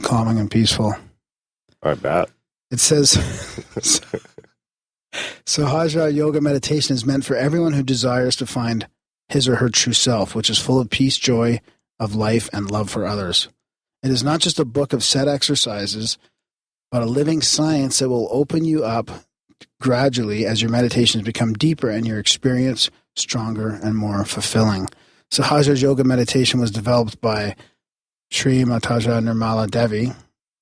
calming and peaceful. I bet. It says, Sahaja Yoga meditation is meant for everyone who desires to find his or her true self, which is full of peace, joy of life, and love for others. It is not just a book of set exercises, but a living science that will open you up gradually as your meditations become deeper and your experience stronger and more fulfilling. Sahaja Yoga meditation was developed by Sri Mataja Nirmala Devi,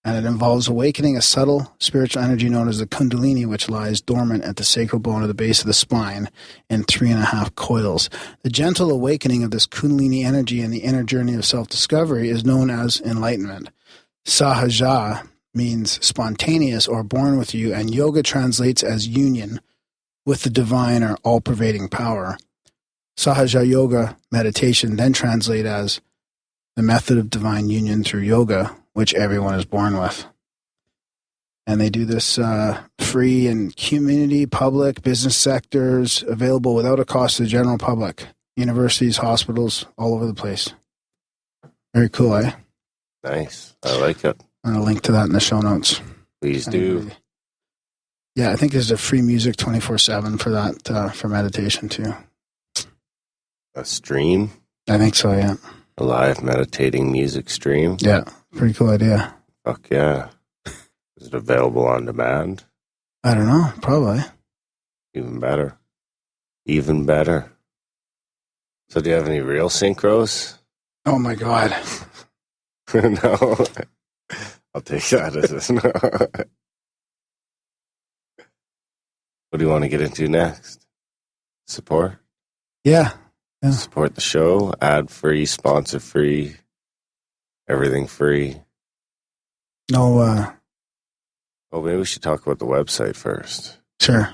and it involves awakening a subtle spiritual energy known as the Kundalini, which lies dormant at the sacral bone of the base of the spine in 3.5 coils. The gentle awakening of this Kundalini energy in the inner journey of self-discovery is known as enlightenment. Sahaja means spontaneous or born with you, and yoga translates as union with the divine or all-pervading power. Sahaja Yoga meditation then translates as the method of divine union through yoga, which everyone is born with. And they do this free in community, public, business sectors, available without a cost to the general public, universities, hospitals, all over the place. Very cool, eh? Nice. I like it. I'm going to link to that in the show notes. Please do. Yeah, I think there's a free music 24/7 for that, for meditation too. A stream? I think so, yeah. A live meditating music stream? Yeah, pretty cool idea. Fuck yeah. Is it available on demand? I don't know, probably. Even better. Even better. So do you have any real synchros? Oh my God. No. I'll take that as a no. What do you want to get into next? Support? Yeah. Support the show, ad-free, sponsor-free, everything free. No, Well, maybe we should talk about the website first. Sure.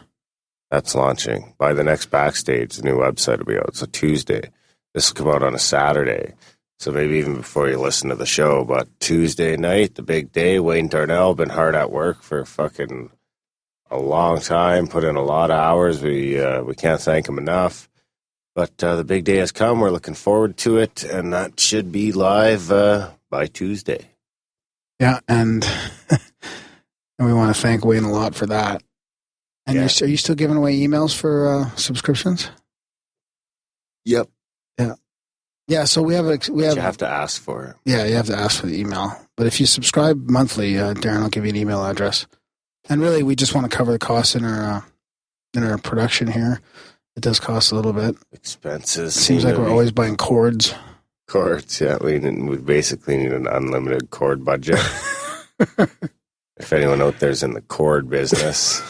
That's launching. By the next Backstage, the new website will be out. So Tuesday. This will come out on a Saturday. So maybe even before you listen to the show. But Tuesday night, the big day, Wayne Darnell been hard at work for fucking a long time, put in a lot of hours. We can't thank him enough. But the big day has come. We're looking forward to it. And that should be live by Tuesday. Yeah, and we want to thank Wayne a lot for that. And Yeah. are you still giving away emails for subscriptions? Yep. Yeah, so we have You have to ask for it. Yeah, you have to ask for the email. But if you subscribe monthly, Darren will give you an email address. And really, we just want to cover the costs in our production here. It does cost a little bit. Expenses. Seems like we're always buying cords. Cords, yeah. We basically need an unlimited cord budget. If anyone out there's in the cord business.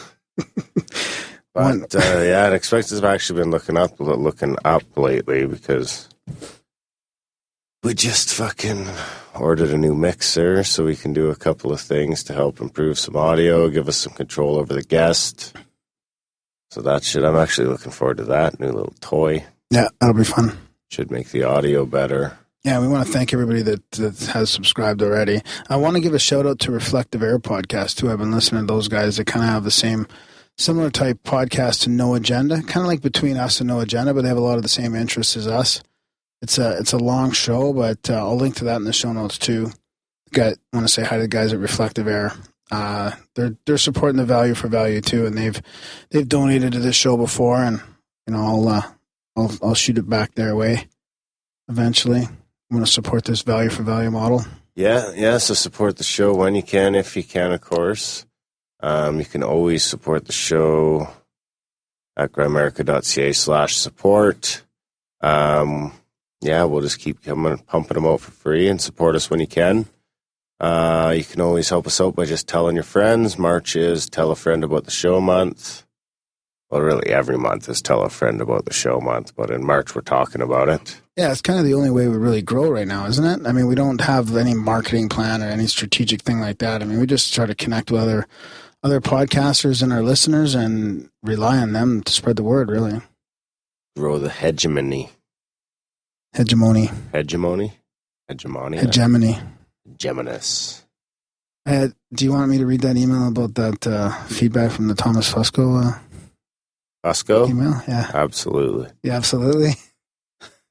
But yeah, expenses have actually been looking up lately because we just fucking ordered a new mixer so we can do a couple of things to help improve some audio, give us some control over the guest. So I'm actually looking forward to that new little toy. Yeah, that'll be fun. Should make the audio better. Yeah, we want to thank everybody that has subscribed already. I want to give a shout out to Reflective Air Podcast too. I've been listening to those guys that kind of have the similar type podcast to No Agenda, kind of like Between Us and No Agenda, but they have a lot of the same interests as us. It's a long show, but I'll link to that in the show notes too. I want to say hi to the guys at Reflective Air. They're supporting the Value for Value too, and they've donated to this show before, and I'll shoot it back their way eventually. I want to support this Value for Value model. Yeah. So support the show when you can, if you can, of course. You can always support the show at grimerica.ca/support. Yeah, we'll just keep pumping them out for free and support us when you can. You can always help us out by just telling your friends. March is Tell a Friend About the Show month. Well, really, every month is Tell a Friend About the Show month, but in March we're talking about it. Yeah, it's kind of the only way we really grow right now, isn't it? I mean, we don't have any marketing plan or any strategic thing like that. I mean, we just try to connect with other podcasters and our listeners and rely on them to spread the word, really. Grow the hegemony. Hegemony. Geminis. Do you want me to read that email about that feedback from the Thomas Fusco Fusco? email? Yeah. Absolutely. Yeah, absolutely.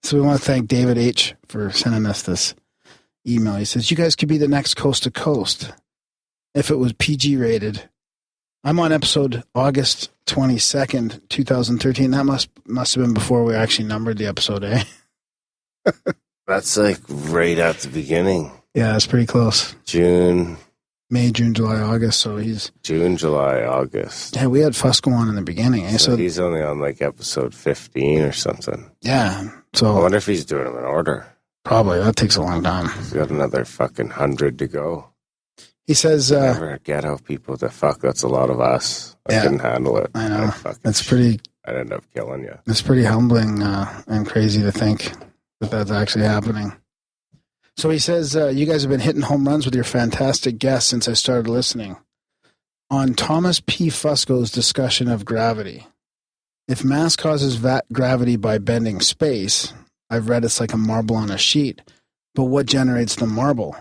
So we want to thank David H. for sending us this email. He says, you guys could be the next Coast to Coast if it was PG rated. I'm on episode August 22nd, 2013. That must have been before we actually numbered the episode, eh? That's like right at the beginning. Yeah, it's pretty close. May, June, July, August. So he's June, July, August. Yeah, we had Fusco on in the beginning. Eh? So he's only on like episode 15 or something. Yeah. So I wonder if he's doing them in order. Probably. That takes a long time. He's got another fucking 100 to go. He says, never get how people to fuck. That's a lot of us. I couldn't handle it. I know. That's pretty. I'd end up killing you. It's pretty humbling and crazy to think that that's actually happening. So he says, you guys have been hitting home runs with your fantastic guests since I started listening. On Thomas P. Fusco's discussion of gravity. If mass causes gravity by bending space, I've read it's like a marble on a sheet. But what generates the marble?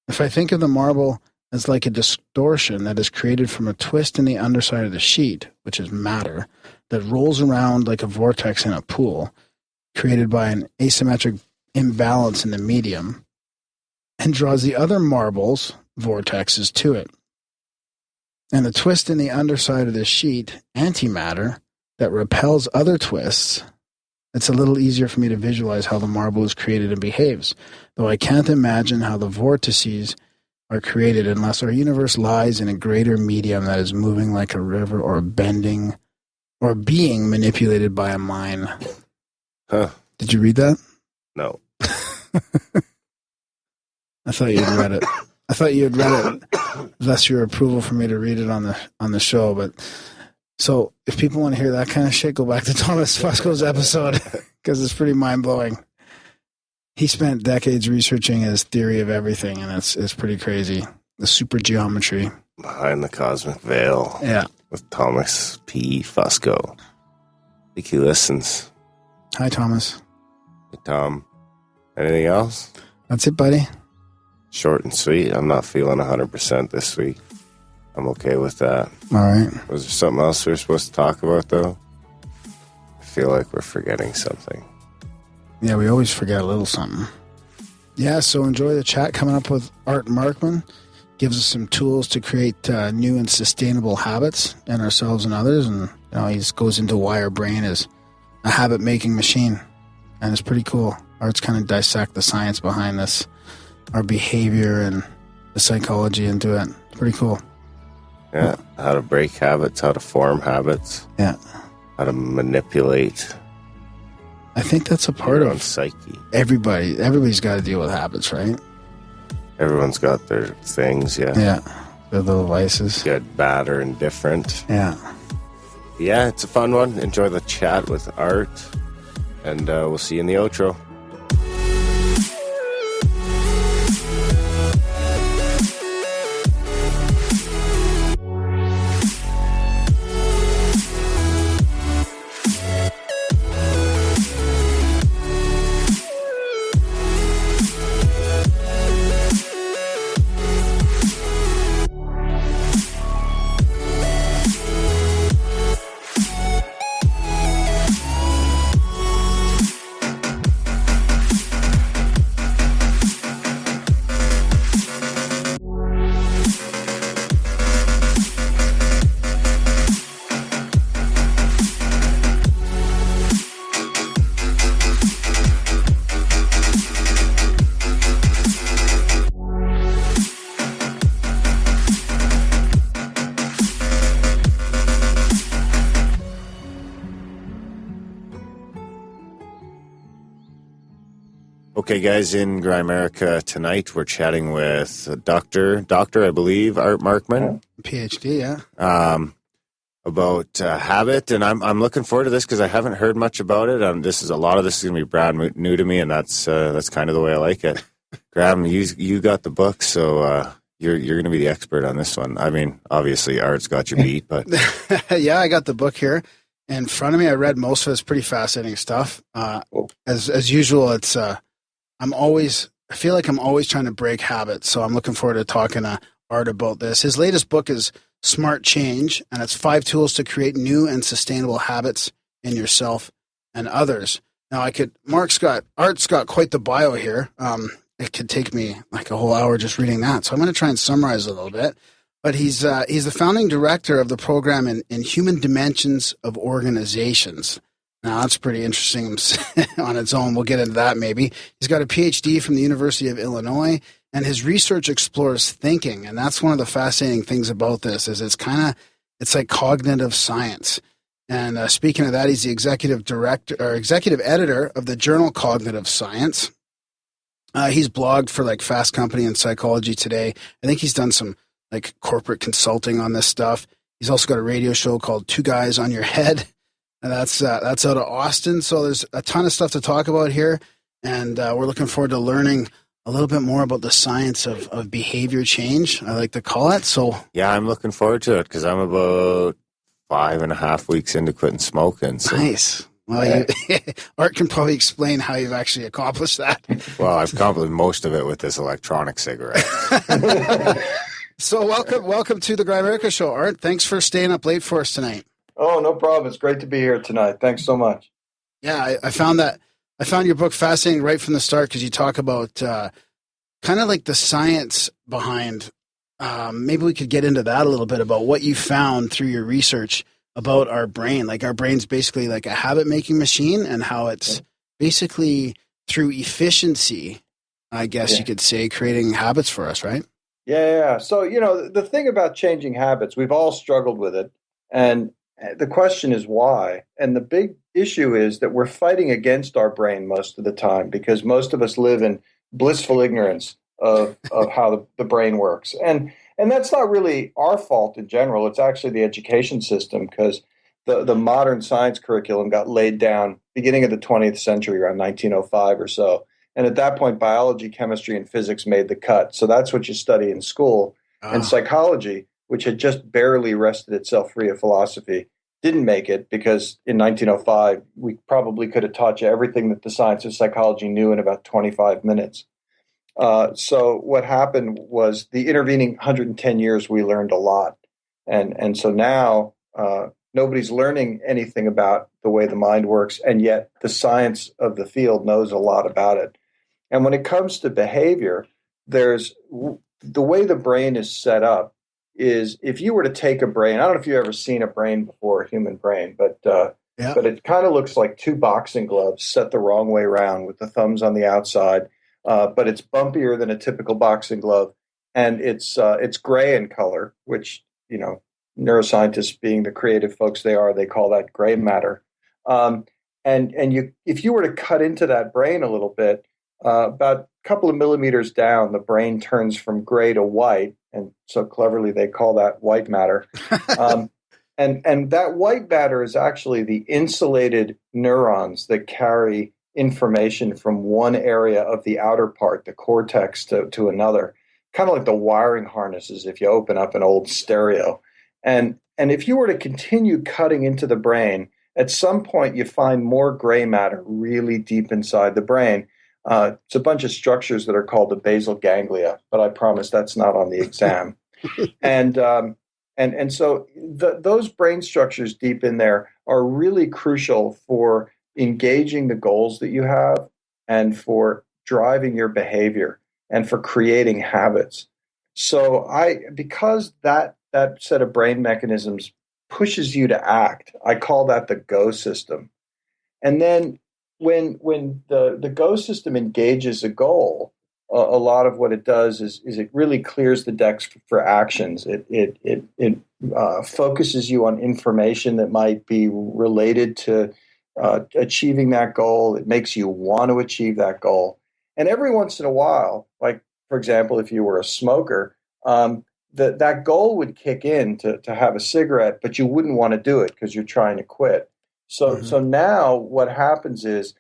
If I think of the marble as like a distortion that is created from a twist in the underside of the sheet, which is matter, that rolls around like a vortex in a pool, created by an asymmetric imbalance in the medium, and draws the other marbles, vortexes, to it. And the twist in the underside of the sheet, antimatter, that repels other twists, it's a little easier for me to visualize how the marble is created and behaves, though I can't imagine how the vortices are created unless our universe lies in a greater medium that is moving like a river or bending or being manipulated by a mind. Huh. Did you read that? No. I thought you had read it. I thought you had read it. That's your approval for me to read it on the show. But so if people want to hear that kind of shit, go back to Thomas Fusco's episode because it's pretty mind blowing. He spent decades researching his theory of everything, and it's pretty crazy. The super geometry behind the cosmic veil. Yeah, with Thomas P. Fusco. I think he listens. Hi, Thomas. Hey, Tom. Anything else? That's it, buddy. Short and sweet. I'm not feeling 100% this week. I'm okay with that. All right. Was there something else we were supposed to talk about, though? I feel like we're forgetting something. Yeah, we always forget a little something. Yeah, so enjoy the chat coming up with Art Markman. Gives us some tools to create new and sustainable habits in ourselves and others. And he goes into why our brain is a habit-making machine. And it's pretty cool. Art's kind of dissect the science behind this, our behavior and the psychology into it. It's pretty cool. Yeah, how to break habits, how to form habits. Yeah. How to manipulate. I think that's a part of psyche. Everybody's got to deal with habits, right? Everyone's got their things, yeah. Yeah, their little vices. Good, bad, or indifferent. Yeah. Yeah, it's a fun one. Enjoy the chat with Art. And we'll see you in the outro. Okay, guys, in Grimerica tonight, we're chatting with Dr. I believe, Art Markman. PhD, yeah. About habit, and I'm looking forward to this because I haven't heard much about it. A lot of this is going to be brand new to me, and that's kind of the way I like it. Graham, you got the book, so you're going to be the expert on this one. I mean, obviously, Art's got your beat, but yeah, I got the book here in front of me. I read most of it. It's pretty fascinating stuff. As usual, it's I feel like I'm always trying to break habits, so I'm looking forward to talking to Art about this. His latest book is Smart Change, and it's 5 tools to create new and sustainable habits in yourself and others. Now, Art's got quite the bio here, and it could take me like a whole hour just reading that. So I'm going to try and summarize it a little bit. But he's the founding director of the program in Human Dimensions of Organizations. Now, that's pretty interesting on its own. We'll get into that maybe. He's got a PhD from the University of Illinois, and his research explores thinking. And that's one of the fascinating things about this is it's like cognitive science. And speaking of that, he's the executive editor of the journal Cognitive Science. He's blogged for like Fast Company and Psychology Today. I think he's done some like corporate consulting on this stuff. He's also got a radio show called Two Guys on Your Head, and that's out of Austin. So there's a ton of stuff to talk about here, and we're looking forward to learning a little bit more about the science of behavior change, I like to call it. So yeah, I'm looking forward to it because I'm about 5.5 weeks into quitting smoking. So. Nice. Well, Art can probably explain how you've actually accomplished that. Well, I've accomplished most of it with this electronic cigarette. So welcome to the Grimerica Show, Art. Thanks for staying up late for us tonight. Oh, no problem. It's great to be here tonight. Thanks so much. Yeah, I found your book fascinating right from the start because you talk about kind of like the science behind. Maybe we could get into that a little bit about what you found through your research about our brain. Like our brain's basically like a habit-making machine, and how it's basically through efficiency, I guess you could say, creating habits for us, right? Yeah. So, the thing about changing habits, we've all struggled with it. And the question is why? And the big issue is that we're fighting against our brain most of the time because most of us live in blissful ignorance of how the brain works. And that's not really our fault in general. It's actually the education system because the modern science curriculum got laid down beginning of the 20th century, around 1905 or so. And at that point, biology, chemistry, and physics made the cut. So that's what you study in school. And psychology, which had just barely wrested itself free of philosophy, didn't make it because in 1905, we probably could have taught you everything that the science of psychology knew in about 25 minutes. So what happened was the intervening 110 years, we learned a lot. And so now nobody's learning anything about the way the mind works, and yet the science of the field knows a lot about it. And when it comes to behavior, there's the way the brain is set up is if you were to take a brain, I don't know if you've ever seen a brain before, a human brain, but it kind of looks like two boxing gloves set the wrong way around with the thumbs on the outside, but it's bumpier than a typical boxing glove, and it's gray in color, which, neuroscientists being the creative folks they are, they call that gray matter. If you were to cut into that brain a little bit, about a couple of millimeters down, the brain turns from gray to white, and so cleverly they call that white matter. And that white matter is actually the insulated neurons that carry information from one area of the outer part, the cortex, to another, kind of like the wiring harnesses if you open up an old stereo. And if you were to continue cutting into the brain, at some point you find more gray matter really deep inside the brain. It's a bunch of structures that are called the basal ganglia, but I promise that's not on the exam. And so those brain structures deep in there are really crucial for engaging the goals that you have and for driving your behavior and for creating habits. So because that set of brain mechanisms pushes you to act, I call that the go system. And then when the go system engages a goal, a lot of what it does is it really clears the decks for actions. It focuses you on information that might be related to achieving that goal. It makes you want to achieve that goal. And every once in a while, like, for example, if you were a smoker, that goal would kick in to have a cigarette, but you wouldn't want to do it because you're trying to quit. So now what happens is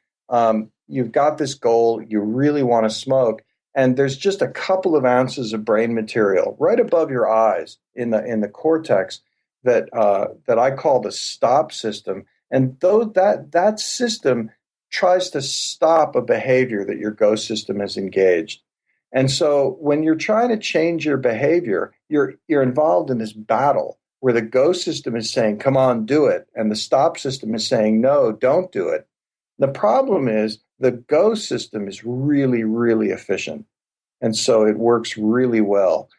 you've got this goal, you really want to smoke, and there's just a couple of ounces of brain material right above your eyes in the cortex that I call the stop system. And though that system tries to stop a behavior that your go system has engaged. And so when you're trying to change your behavior, you're involved in this battle where the go system is saying, come on, do it. And the stop system is saying, no, don't do it. The problem is the go system is really, really efficient. And so it works really well.